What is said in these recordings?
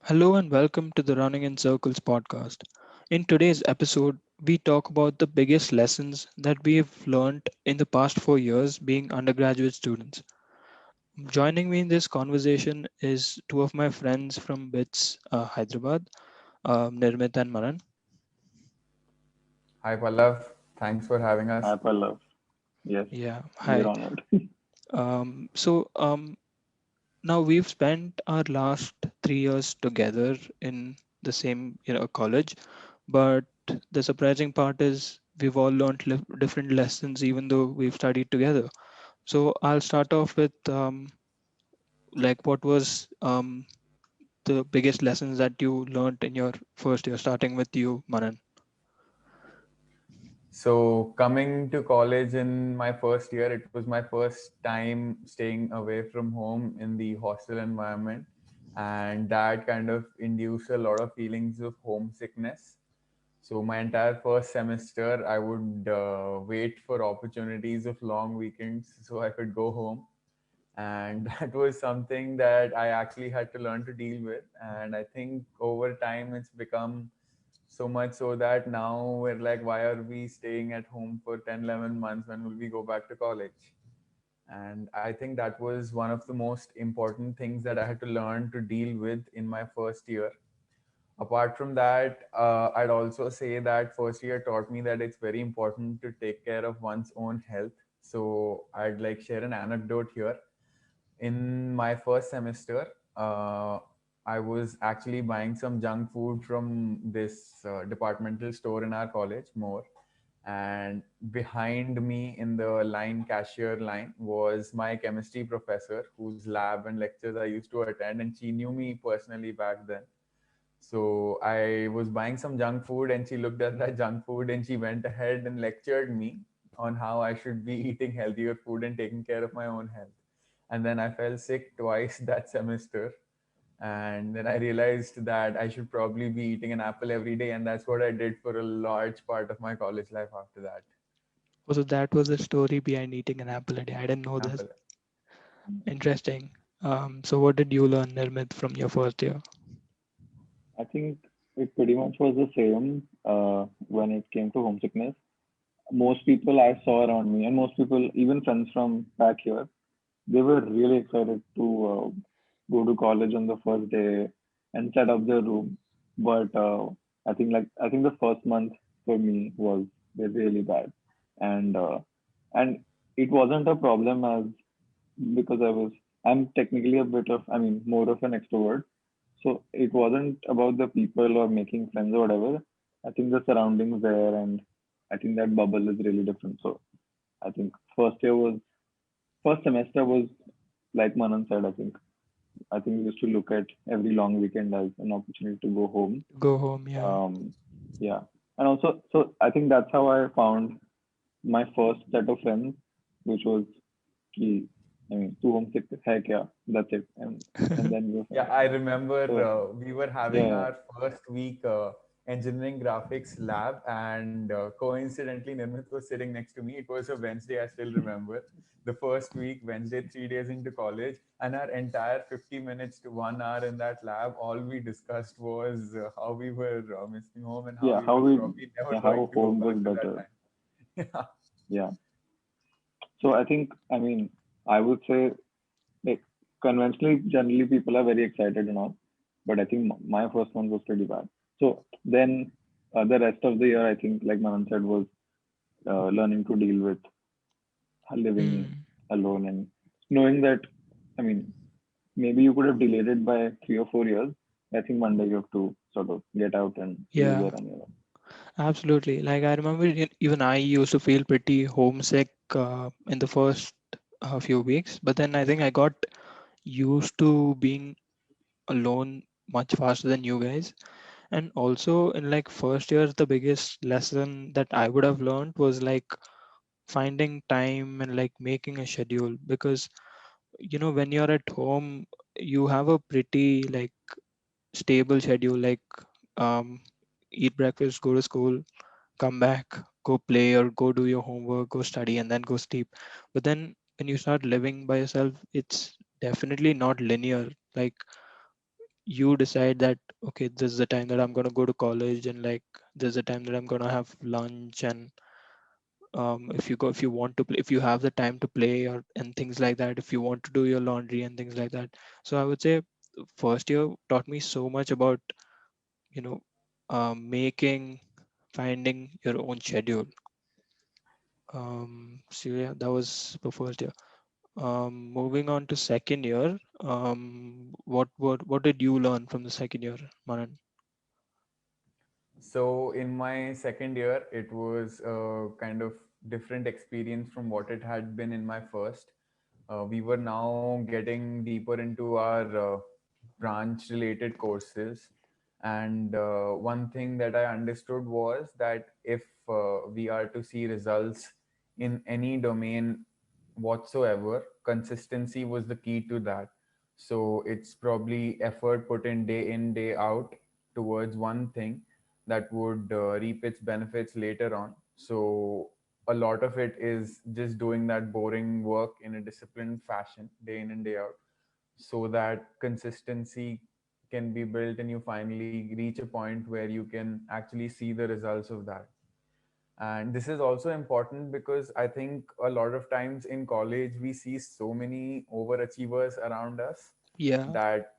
Hello and welcome to the Running in Circles podcast. In today's episode, we talk about the biggest lessons that we have learned in the past 4 years being undergraduate students. Joining me in this conversation is two of my friends from BITS, Hyderabad, Nirmit and Manan. Hi Pallav, thanks for having us. Hi, Pallav. Yes, Yeah, we're hi. honored. So now we've spent our last 3 years together in the same college, but the surprising part is we've all learned different lessons even though we've studied together. So I'll start off with like what was the biggest lessons that you learned in your first year, starting with you, Manan. So, coming to college in my first year, it was my first time staying away from home in the hostel environment, and that kind of induced a lot of feelings of homesickness. So, my entire first semester, I would wait for opportunities of long weekends so I could go home, and that was something that I actually had to learn to deal with. And I think over time it's become so much so that now we're like, why are we staying at home for 10, 11 months? When will we go back to college? And I think that was one of the most important things that I had to learn to deal with in my first year. Apart from that, I'd also say that first year taught me that it's very important to take care of one's own health. So I'd like share an anecdote here. In my first semester, I was actually buying some junk food from this departmental store in our college, more. And behind me in the line, cashier line, was my chemistry professor, whose lab and lectures I used to attend, and she knew me personally back then. So I was buying some junk food, and she looked at that junk food and she went ahead and lectured me on how I should be eating healthier food and taking care of my own health. And then I fell sick twice that semester. And then I realized that I should probably be eating an apple every day. And that's what I did for a large part of my college life after that. So that was the story behind eating an apple a day. I didn't know this. Apple. Interesting. So what did you learn, Nirmit, from your first year? I think it pretty much was the same when it came to homesickness. Most people I saw around me, and most people, even friends from back here, they were really excited to go to college on the first day and set up their room. But I think the first month for me was really bad, and uh, and it wasn't a problem as because I'm technically a bit of, I mean, more of an extrovert. So it wasn't about the people or making friends or whatever. I think the surroundings there, and I think that bubble is really different. So I think first semester was like Manan said. I think we used to look at every long weekend as an opportunity to go home. Go home, yeah. Um, yeah, and also, so I think that's how I found my first set of friends, which was key. I mean, too homesick, heck yeah, that's it, and then you're Yeah, friends. I remember So we were having yeah, our first week engineering graphics lab, and coincidentally, Nirmit was sitting next to me. It was a Wednesday, I still remember. The first week, Wednesday, 3 days into college, and our entire 50 minutes to 1 hour in that lab, all we discussed was how we were missing home and how yeah, we were probably never going how to go home was back to that better. time. Yeah. Yeah. So I think, I mean, I would say like conventionally, generally people are very excited and all, but I think my first one was pretty bad. So then the rest of the year, I think, like Manan said, was learning to deal with living Hmm. alone and knowing that, I mean, maybe you could have delayed it by 3 or 4 years. I think one day you have to sort of get out and live Yeah, there on your own. absolutely. Like I remember even I used to feel pretty homesick in the first few weeks, but then I think I got used to being alone much faster than you guys. And also in like first year, the biggest lesson that I would have learned was like finding time and like making a schedule because when you're at home, you have a pretty like stable schedule, like um, eat breakfast, go to school, come back, go play or go do your homework, go study, and then go sleep. But then when you start living by yourself, it's definitely not linear. Like you decide that okay, this is the time that I'm going to go to college, and like this is the time that I'm going to have lunch, and if you go, if you want to play, if you have the time to play, or and things like that, if you want to do your laundry and things like that. So I would say first year taught me so much about, you know, making, finding your own schedule. So yeah, that was the first year. Moving on to second year, what did you learn from the second year, Manan? So in my second year, it was a kind of different experience from what it had been in my first. We were now getting deeper into our branch related courses. And one thing that I understood was that if we are to see results in any domain whatsoever, consistency was the key to that. So it's probably effort put in, day out towards one thing that would reap its benefits later on. So a lot of it is just doing that boring work in a disciplined fashion, day in and day out, so that consistency can be built and you finally reach a point where you can actually see the results of that. And this is also important because I think a lot of times in college we see so many overachievers around us Yeah. that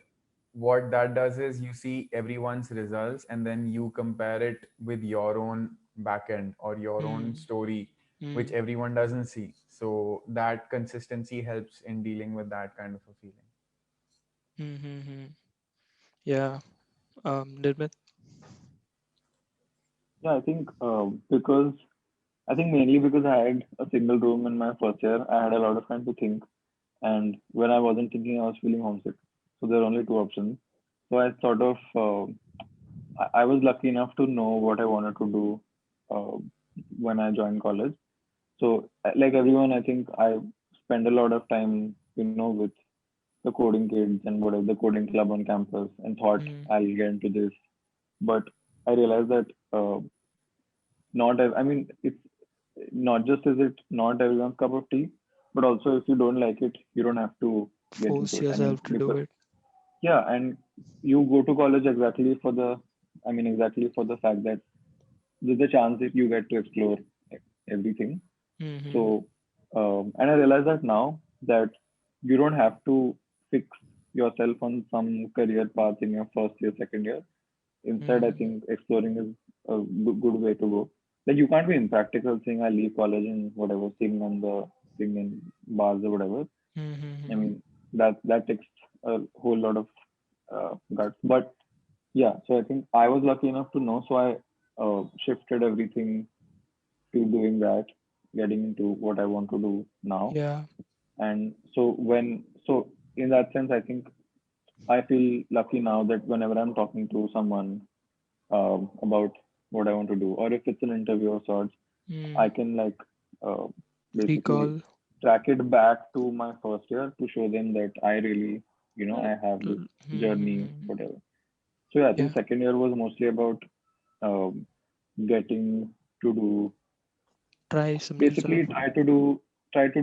what that does is you see everyone's results and then you compare it with your own backend or your own Mm, story, which mm, everyone doesn't see. So that consistency helps in dealing with that kind of a feeling. mm, mm, mm. Yeah. Nirmit? Yeah, because I think mainly because I had a single room in my first year, I had a lot of time to think. And when I wasn't thinking, I was feeling homesick. So there are only two options. So I sort of, I was lucky enough to know what I wanted to do uh, when I joined college. So, like everyone, I think I spend a lot of time, with the coding kids and whatever the coding club on campus, and thought Mm, I'll get into this. But I realized that I mean, it's not just is it not everyone's cup of tea, but also if you don't like it, you don't have to get force into it. I mean, yourself to do because it. yeah, and you go to college exactly for the fact that there's a chance that you get to explore everything. Mm-hmm. So, and I realize that now that you don't have to fix yourself on some career path in your first year, second year. Instead, I Mm-hmm. think exploring is a good way to go. Like you can't be impractical saying I leave college and whatever, sing in bars or whatever. I Mm-hmm. mean, that takes a whole lot of guts. But yeah, so I think I was lucky enough to know, so I shifted everything to doing that, getting into what I want to do now. Yeah. And so in that sense, I think I feel lucky now that whenever I'm talking to someone about what I want to do, or if it's an interview of sorts, I Mm. can like uh, basically Recall. track it back to my first year to show them that I really, I have this journey, Mm-hmm. whatever. So yeah, I think Yeah. second year was mostly about um, getting to do Try some new basically stuff. try to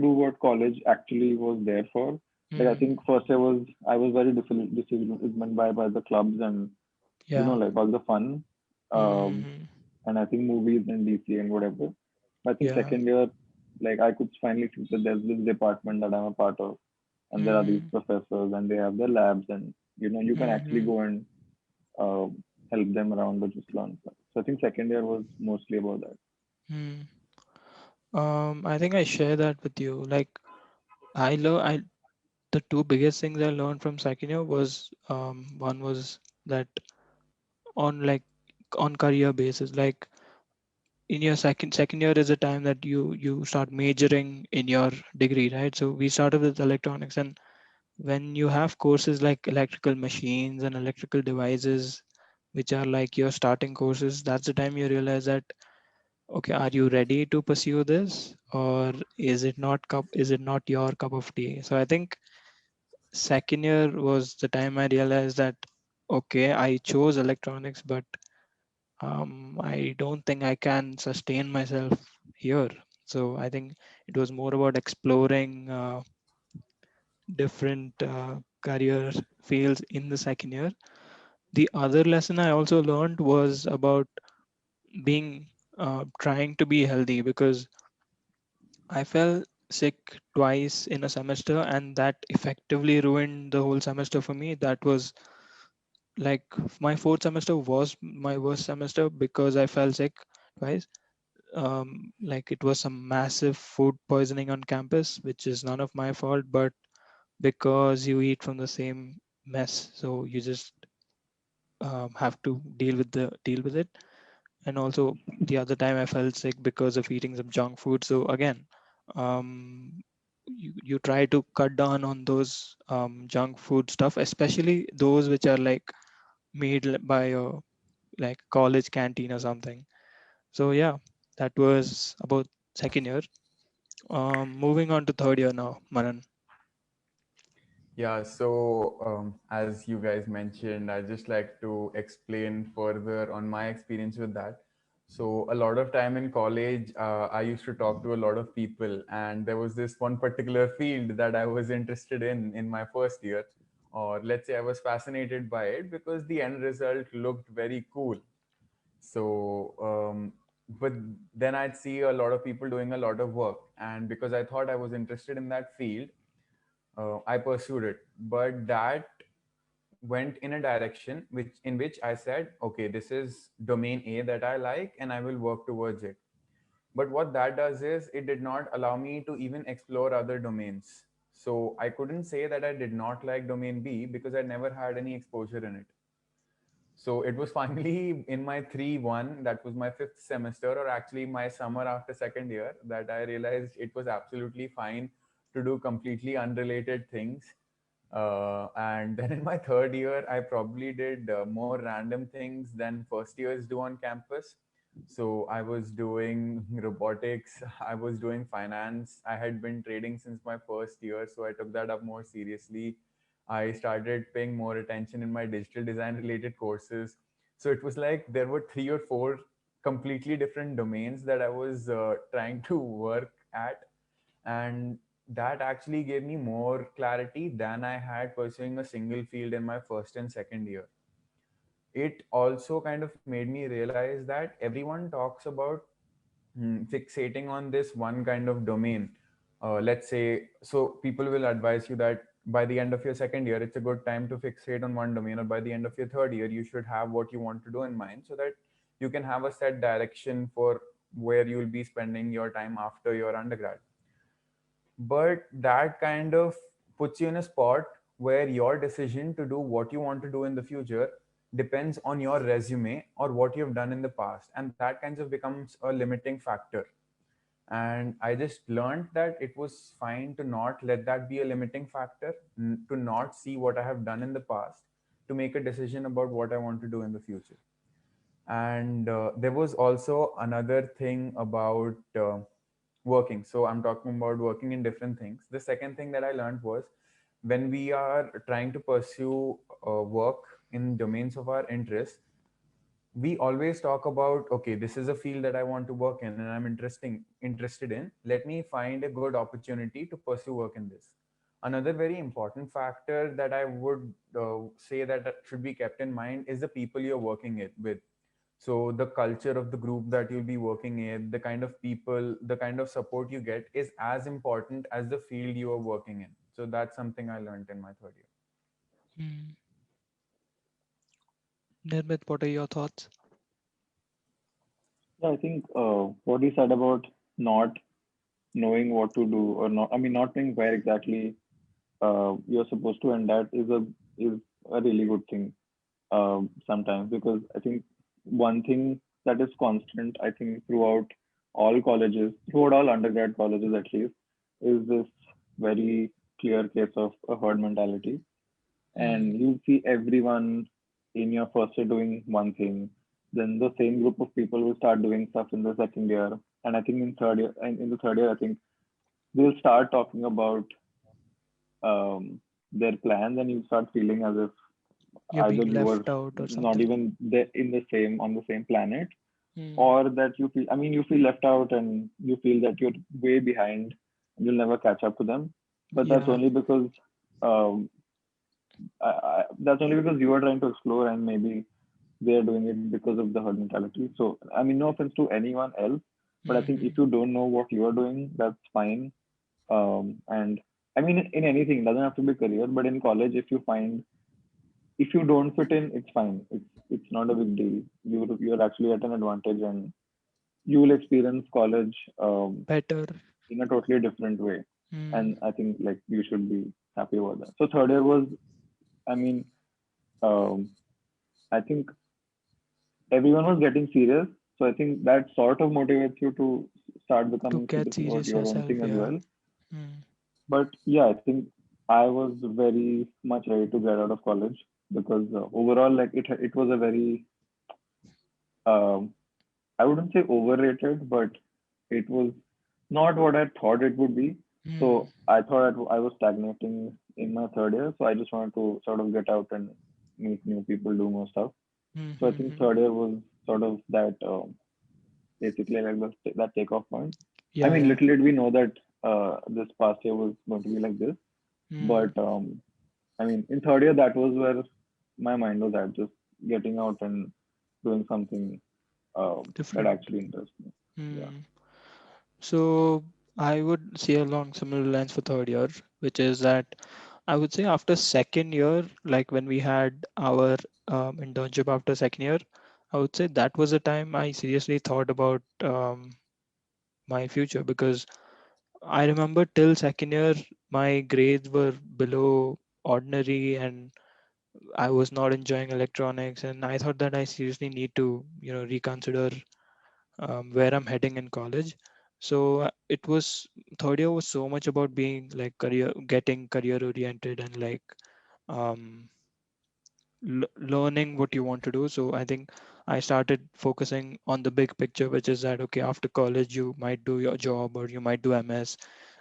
do what college actually was there for. Like I Mm. think first year was I was very disillusioned by the clubs and Yeah. like all the fun, um, Mm-hmm. and I think movies and DC and whatever. I think Yeah. second year, like I could finally see that there's this department that I'm a part of, and there are these Mm-hmm. professors and they have their labs, and you can actually Mm-hmm. go and uh, help them around or just learn stuff. So I think second year was mostly about that. Mm. I think I share that with you. Like I the two biggest things I learned from second year was one was that on like on career basis, like in your second year is a time that you start majoring in your degree, right? So we started with electronics, and when you have courses like electrical machines and electrical devices, which are like your starting courses, that's the time you realize that okay, are you ready to pursue this, or is it not your cup of tea? So I think second year was the time I realized that okay, I chose electronics, but I don't think I can sustain myself here. So I think it was more about exploring different career fields in the second year. The other lesson I also learned was about being trying to be healthy, because I fell sick twice in a semester, and that effectively ruined the whole semester for me. That was like my fourth semester was my worst semester because I fell sick twice. Like it was some massive food poisoning on campus, which is none of my fault, but because you eat from the same mess, so you just have to deal with it. And also the other time I felt sick because of eating some junk food. So again, you try to cut down on those junk food stuff, especially those which are like made by a like college canteen or something. So yeah, that was about second year. Moving on to third year now, Manan. Yeah, so as you guys mentioned, I just like to explain further on my experience with that. So a lot of time in college, I used to talk to a lot of people, and there was this one particular field that I was interested in my first year, or let's say I was fascinated by it because the end result looked very cool. So, but then I'd see a lot of people doing a lot of work, and because I thought I was interested in that field, I pursued it. But that went in a direction in which I said, okay, this is domain A that I like, and I will work towards it. But what that does is it did not allow me to even explore other domains. So I couldn't say that I did not like domain B because I never had any exposure in it. So it was finally in my 3-1, that was my fifth semester, or actually my summer after second year, that I realized it was absolutely fine to do completely unrelated things. And then in my third year, I probably did more random things than first years do on campus. So I was doing robotics, I was doing finance, I had been trading since my first year, so I took that up more seriously. I started paying more attention in my digital design related courses. So it was like there were 3 or 4 completely different domains that I was trying to work at. And that actually gave me more clarity than I had pursuing a single field in my first and second year. It also kind of made me realize that everyone talks about fixating on this one kind of domain. Let's say, so people will advise you that by the end of your second year, it's a good time to fixate on one domain, or by the end of your third year, you should have what you want to do in mind so that you can have a set direction for where you will be spending your time after your undergrad. But that kind of puts you in a spot where your decision to do what you want to do in the future depends on your resume or what you've done in the past, and that kind of becomes a limiting factor. And I just learned that it was fine to not let that be a limiting factor, to not see what I have done in the past to make a decision about what I want to do in the future. And there was also another thing about working. So I'm talking about working in different things. The second thing that I learned was, when we are trying to pursue work in domains of our interest, we always talk about, okay, this is a field that I want to work in and I'm interested in, let me find a good opportunity to pursue work in this. Another very important factor that I would say that should be kept in mind is the people you're working with. So the culture of the group that you'll be working in, the kind of people, the kind of support you get is as important as the field you are working in. So that's something I learned in my third year. Hmm. Nirmit, what are your thoughts? Yeah, I think what you said about not knowing what to do, or not, I mean, not knowing where exactly you're supposed to end at, is a really good thing sometimes, because I think one thing that is constant, I think, throughout all undergrad colleges at least, is this very clear case of a herd mentality. Hmm. And you see everyone in your first year doing one thing, then the same group of people will start doing stuff in the second year, and I think in the third year, I think they'll start talking about um, their plans, and you start feeling as if You're either being you were left out or not something. even there in the same on the same planet, Hmm. or that you feel left out, and you feel that you're way behind and you'll never catch up to them. But that's Yeah. only because um, that's only because you are trying to explore, and maybe they are doing it because of the herd mentality. So, I mean, no offense to anyone else, but I think if Hmm. you don't know what you are doing, that's fine. And I mean, in anything, it doesn't have to be career, but in college, if you don't fit in, it's fine. It's not a big deal. You're actually at an advantage, and you will experience college Better. in a totally different way. Hmm. And I think like you should be happy about that. So third year was, I mean, um, I think everyone was getting serious. So I think that sort of motivates you to start To becoming get serious about serious your own yourself, thing as yeah. well. Hmm. But yeah, I think I was very much ready to get out of college because overall, like it was a very um, I wouldn't say overrated, but it was not what I thought it would be. Hmm. So I thought I was stagnating in my third year. So I just wanted to sort of get out and meet new people, do more stuff. Hmm. So I Hmm. think Hmm. third year was sort of that basically like that takeoff point. I Yeah, mean, yeah. little did we know that this past year was going to be like this. Hmm. But I mean, in third year, that was where my mind was at, just getting out and doing something that Different. actually interests me. Yeah. Hmm. So I would say along similar lines for third year, which is that I would say after second year, like when we had our internship after second year, I would say that was the time I seriously thought about my future, because I remember till second year my grades were below ordinary, and I was not enjoying electronics, and I thought that I seriously need to reconsider where I'm heading in college. So it was third year was so much about being like getting career oriented, and like um, learning what you want to do. So I think I started focusing on the big picture, which is that okay, after college you might do your job or you might do MS.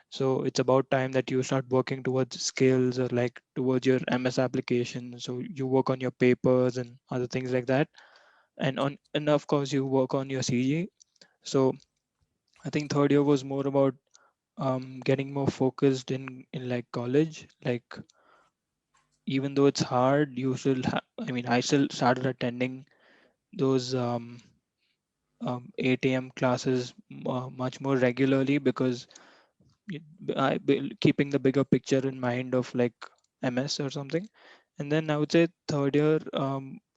So it's about time that you start working towards skills, or like towards your MS application. So you work on your papers and other things like that, and of course you work on your CG. So I think third year was more about getting more focused in like college. Like even though it's hard, you still I mean, I still started attending those 8 a.m. classes much more regularly, because y- keeping the bigger picture in mind of like MS or something. And then I would say third year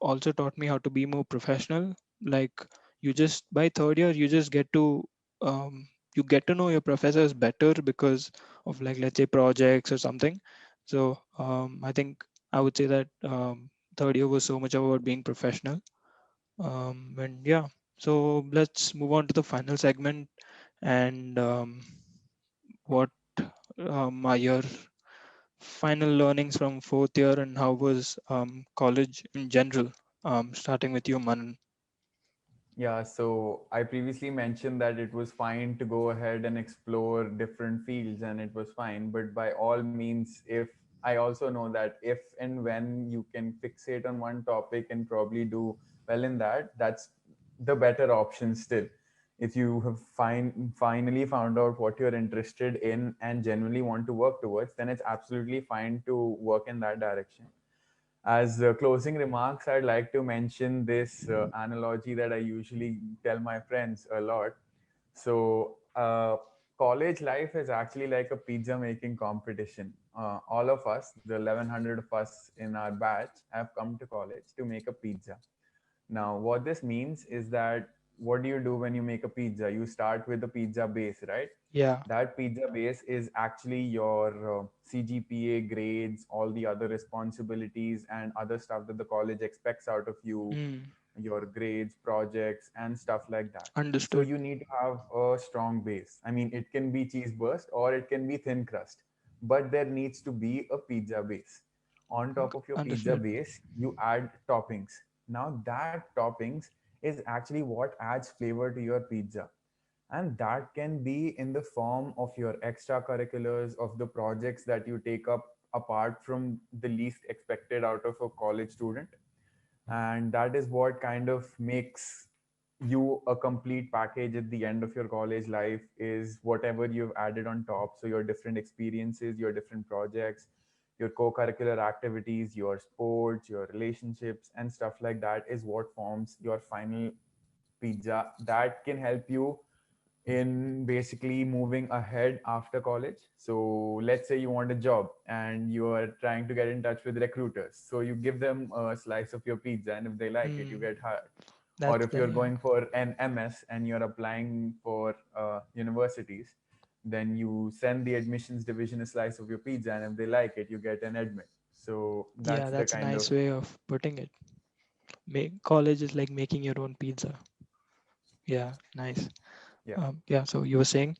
also taught me how to be more professional. Like you just by third year you just um, get to know your professors better because of like let's say projects or something. So I think I would say that third year was so much about being professional. And yeah, so let's move on to the final segment, and what are your final learnings from fourth year, and how was college in general? Starting with you, Manan. Yeah, so I previously mentioned that it was fine to go ahead and explore different fields and it was fine. But by all means, if I also know that if and when you can fixate on one topic and probably do well in that, that's the better option still. If you have finally found out what you're interested in and genuinely want to work towards, then it's absolutely fine to work in that direction. As closing remarks, I'd like to mention this analogy that I usually tell my friends a lot. So, college life is actually like a pizza making competition. All of us, the 1100 of us in our batch, have come to college to make a pizza. Now, what this means is that what do you do when you make a pizza? You start with the pizza base, right? Yeah. That pizza base is actually your CGPA grades, all the other responsibilities, and other stuff that the college expects out of you, Mm, your grades, projects, and stuff like that. So understood. you need to have a strong base. I mean, it can be cheese burst or it can be thin crust, but there needs to be a pizza base. On top of your pizza Understood. base, you add toppings. Now, that toppings is actually what adds flavor to your pizza, and that can be in the form of your extracurriculars, of the projects that you take up apart from the least expected out of a college student. And that is what kind of makes you a complete package at the end of your college life, is whatever you've added on top. So your different experiences, your different projects, your co-curricular activities, your sports, your relationships, and stuff like that is what forms your final pizza that can help you in basically moving ahead after college. So let's say you want a job and you are trying to get in touch with recruiters. So you give them a slice of your pizza, and if they like it, you Hmm. get hired. Or That's if the you're yeah. going for an MS and you're applying for universities, then you send the admissions division a slice of your pizza, and if they like it, you get an admit. So Yeah, that's the that's a kind of, nice way of putting it. Make college is like making your own pizza. Yeah, nice. yeah. Yeah, so you were saying,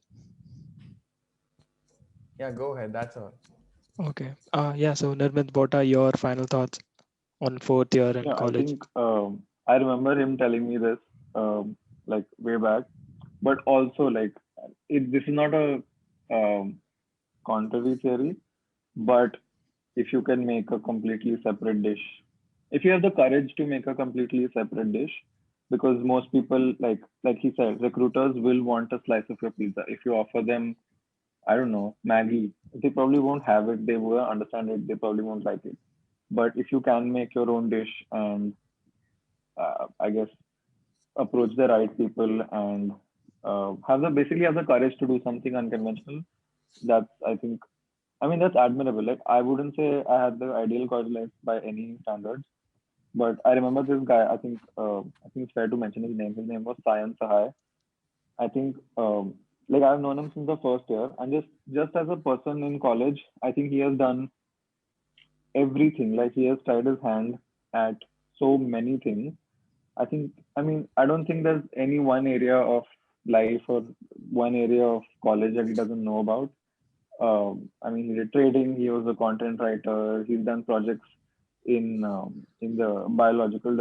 Yeah, go ahead. That's all. okay. Yeah, so Nirmit, what are your final thoughts on fourth year in Yeah, I college? think I remember him telling me this like way back, but also like this is not a um, contrary theory, but if you can make a completely separate dish, if you have the courage to make a completely separate dish, because most people like he said, recruiters will want a slice of your pizza. If you offer them, I don't know, Maggie, they probably won't have it. They won't understand it. They probably won't like it. But if you can make your own dish and I guess approach the right people and basically have the courage to do something unconventional. That's I think I mean that's admirable. Like I wouldn't say I had the ideal college life by any standards, but I remember this guy. I think it's fair to mention his name. His name was Sayan Sahai. I think like I've known him since the first year, and just as a person in college, I think he has done everything. Like he has tried his hand at so many things. I don't think there's any one area of life or one area of college that he doesn't know about. I mean, he did trading. He was a content writer. He's done projects in the biological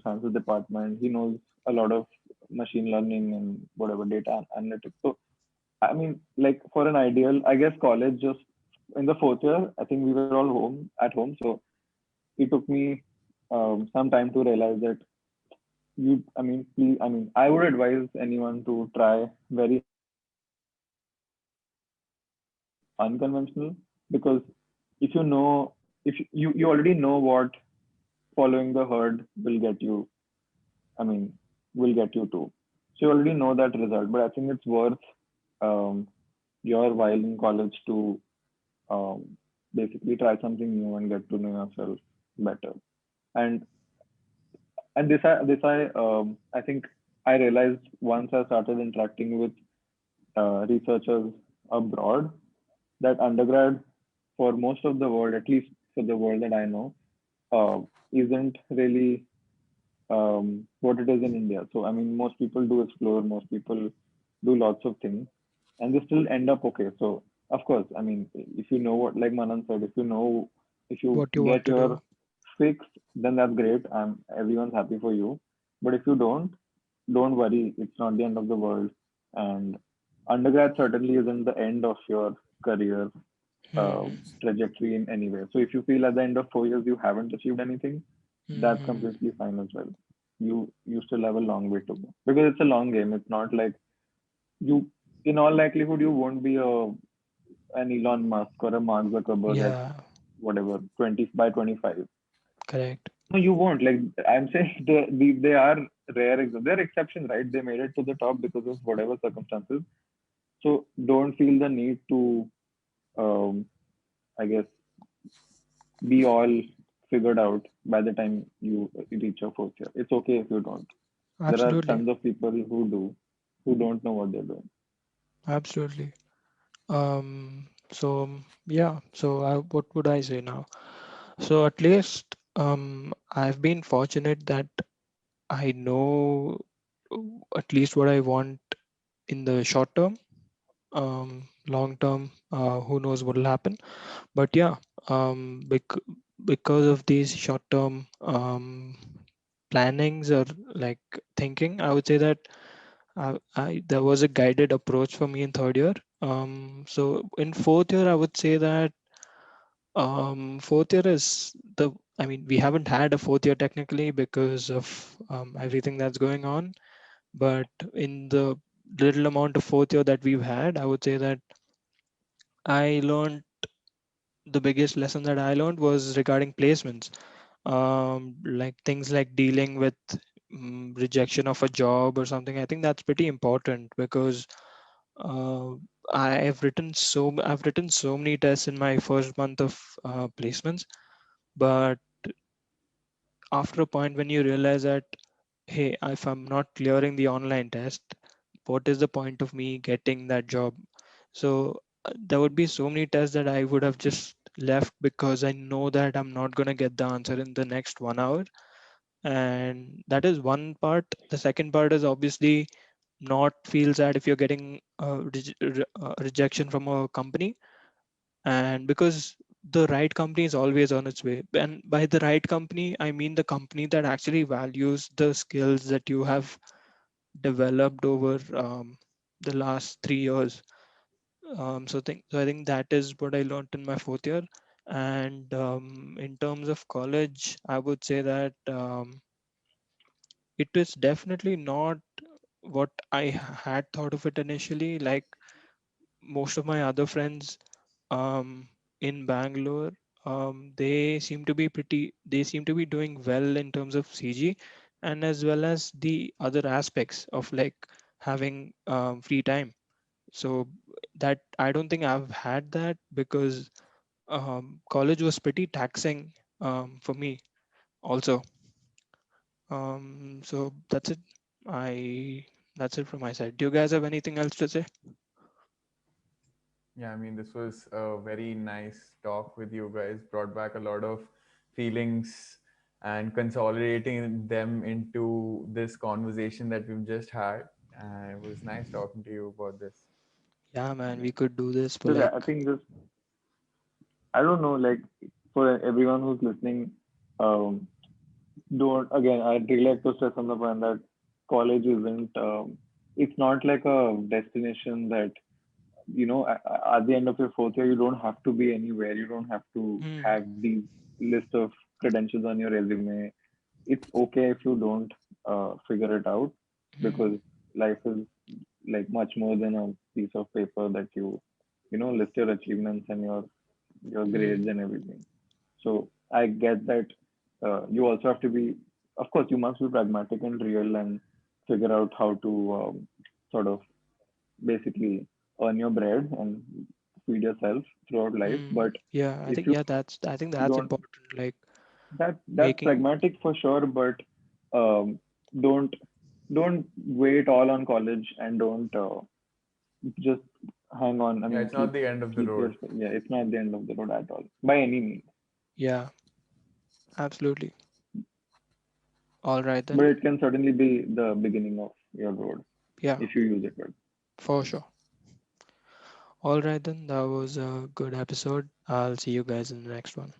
sciences department. He knows a lot of machine learning and whatever data analytics. So, I mean, like for an ideal, I guess college just in the fourth year, I think we were all home at home. So it took me some time to realize that I would advise anyone to try very unconventional because if you know, if you already know what following the herd will get you, I mean, will get you to. So you already know that result, but I think it's worth um, your while in college to um, basically try something new and get to know yourself better. And I think I realized once I started interacting with researchers abroad that undergrad for most of the world, at least for the world that I know, uh, isn't really what it is in India. So, I mean, most people do explore, most people do lots of things, and they still end up okay. So, of course, I mean, if you know what, like Manan said, if you What you want get to do? your fix, then that's great. Everyone's happy for you. But if you don't worry, it's not the end of the world. And undergrad certainly isn't the end of your career Hmm. trajectory in any way. So if you feel at the end of 4 years you haven't achieved anything, that's Hmm. completely fine as well. You still have a long way to go because it's a long game. It's not like you, in all likelihood, you won't be an Elon Musk or a Mark Zuckerberg at Yeah, whatever 20 by 25. correct. No, you won't. Like I'm saying, they are they're exceptions, right? They made it to the top because of whatever circumstances. So don't feel the need to, um, I guess, be all figured out by the time you reach your fourth year. It's okay if you don't. There are Absolutely. tons of people who don't know what they're doing. Absolutely. So yeah, so what would I say now? So at least I've been fortunate that I know at least what I want in the short term. Long term, who knows what will happen. But yeah, because of these short term plannings or like thinking, I would say that there was a guided approach for me in third year. So in fourth year, I would say that fourth year is I mean, we haven't had a fourth year technically because of everything that's going on. But in the little amount of fourth year that we've had, I would say that I learned the biggest lesson that I learned was regarding placements. Like things like dealing with rejection of a job or something. I think that's pretty important because uh, I've written so many tests in my first month of placements, but after a point when you realize that, hey, if I'm not clearing the online test, what is the point of me getting that job? So there would be so many tests that I would have just left because I know that I'm not going to get the answer in the next 1 hour. And that is one part. The second part is obviously not feel sad if you're getting rejection from a company, and because the right company is always on its way. And by the right company, I mean the company that actually values the skills that you have developed over the last 3 years. So I think that is what I learned in my fourth year. And in terms of college, I would say that it is definitely not what I had thought of it initially. Like most of my other friends in Bangalore, they seem to be doing well in terms of CG, and as well as the other aspects of like having free time. So that I don't think I've had that because college was pretty taxing for me also. So I that's it from my side. Do you guys have anything else to say? Yeah, I mean, this was a very nice talk with you guys. Brought back a lot of feelings and consolidating them into this conversation that we've just had. And it was nice talking to you about this. Yeah, man, we could do this for Just, like I think just, I don't know, like for everyone who's listening, um, don't, again, I'd really like to stress on the point that college isn't, it's not like a destination that, at the end of your fourth year, you don't have to be anywhere. You don't have to hmm, have these list of credentials on your resume. It's okay if you don't figure it out, hmm, because life is like much more than a piece of paper that you list your achievements and your grades hmm, and everything. So I get that you also have to be, of course, you must be pragmatic and real and figure out how to sort of basically earn your bread and feed yourself throughout life. hmm. But Yeah, if you I think that's don't, important. Like that's making pragmatic for sure. But um, don't don't wait all on college, and don't just hang on. I Yeah, mean, it's not the end of the keep your, road. yeah. It's not the end of the road at all by any means. yeah, absolutely. All right But then. it can certainly be the beginning of your road Yeah, if you use it well. for sure. All right then. That was a good episode. I'll see you guys in the next one.